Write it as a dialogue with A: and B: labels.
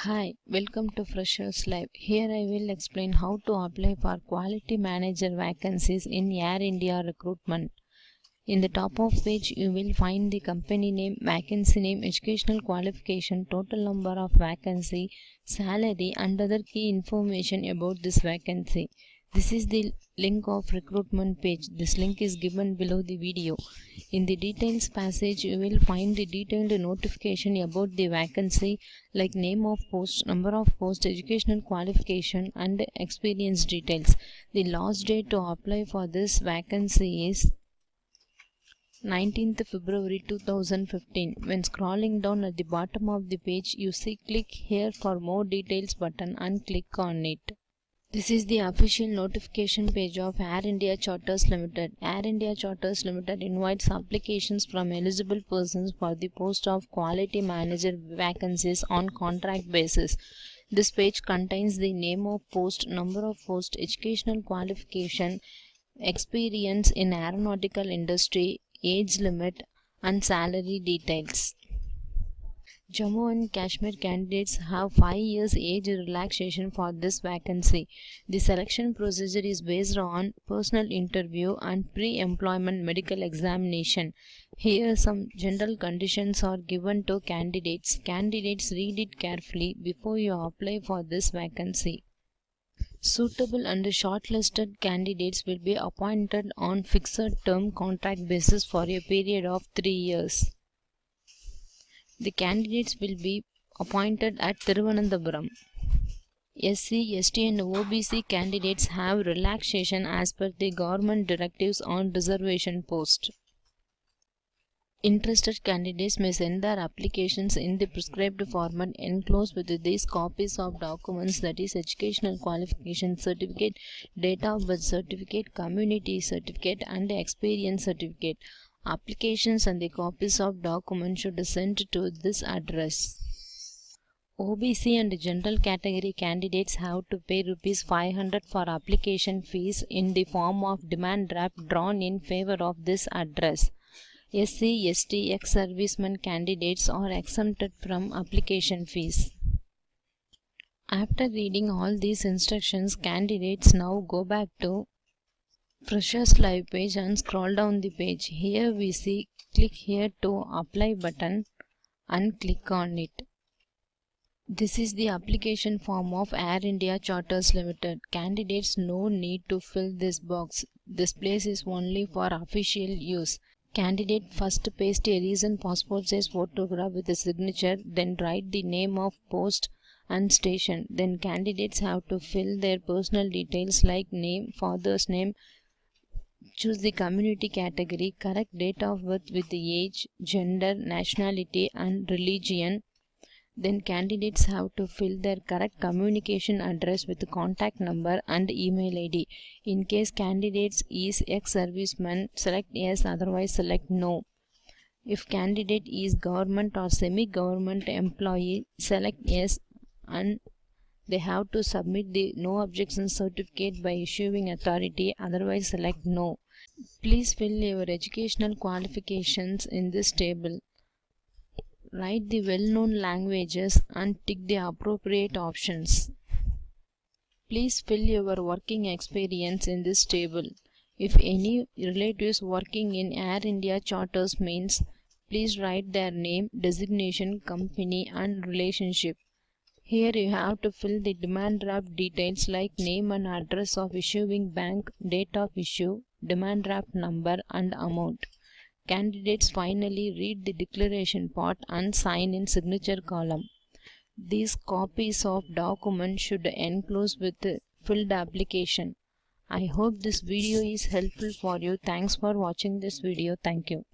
A: Hi, welcome to Freshers Live. Here I will explain how to apply for quality manager vacancies in Air India recruitment. In the top of page, you will find the company name, vacancy name, educational qualification, total number of vacancy, salary and other key information about this vacancy. This is the link of recruitment page. This link is given below the video. In the details passage, you will find the detailed notification about the vacancy like name of post, number of post, educational qualification and experience details. The last date to apply for this vacancy is 19th February 2015. When scrolling down at the bottom of the page, you see click here for more details button and click on it. This is the official notification page of Air India Charters Limited. Air India Charters Limited invites applications from eligible persons for the post of quality manager vacancies on contract basis. This page contains the name of post, number of post, educational qualification, experience in aeronautical industry, age limit and salary details. Jammu and Kashmir candidates have 5 years age relaxation for this vacancy. The selection procedure is based on personal interview and pre-employment medical examination. Here some general conditions are given to candidates. Candidates read it carefully before you apply for this vacancy. Suitable and shortlisted candidates will be appointed on fixed term contract basis for a period of 3 years. The candidates will be appointed at Thiruvananthapuram. SC, ST and OBC candidates have relaxation as per the government directives on reservation post. Interested candidates may send their applications in the prescribed format enclosed with these copies of documents, that is educational qualification certificate, date of birth certificate, community certificate and experience certificate. Applications and the copies of documents should be sent to this address. OBC and general category candidates have to pay ₹500 for application fees in the form of demand draft drawn in favor of this address. SC, ST, ex-servicemen candidates are exempted from application fees. After reading all these instructions, candidates now go back to Freshers Live page and scroll down the page. Here we see click here to apply button and click on it. This is the application form of Air India Charters Limited. Candidates no need to fill this box. This place is only for official use. Candidate first paste a recent passport size photograph with a signature, then write the name of post and station. Then candidates have to fill their personal details like name, father's name, choose the community category, correct date of birth with the age, gender, nationality and religion. Then candidates have to fill their correct communication address with the contact number and email ID. In case candidates is ex-serviceman, select yes, otherwise select no. If candidate is government or semi-government employee, select yes and they have to submit the no objection certificate by issuing authority, otherwise select no. Please fill your educational qualifications in this table. Write the well-known languages and tick the appropriate options. Please fill your working experience in this table. If any relatives working in Air India Charters means, please write their name, designation, company and relationship. Here you have to fill the demand draft details like name and address of issuing bank, date of issue, demand draft number and amount. Candidates finally read the declaration part and sign in signature column. These copies of documents should enclose with filled application. I hope this video is helpful for you. Thanks for watching this video. Thank you.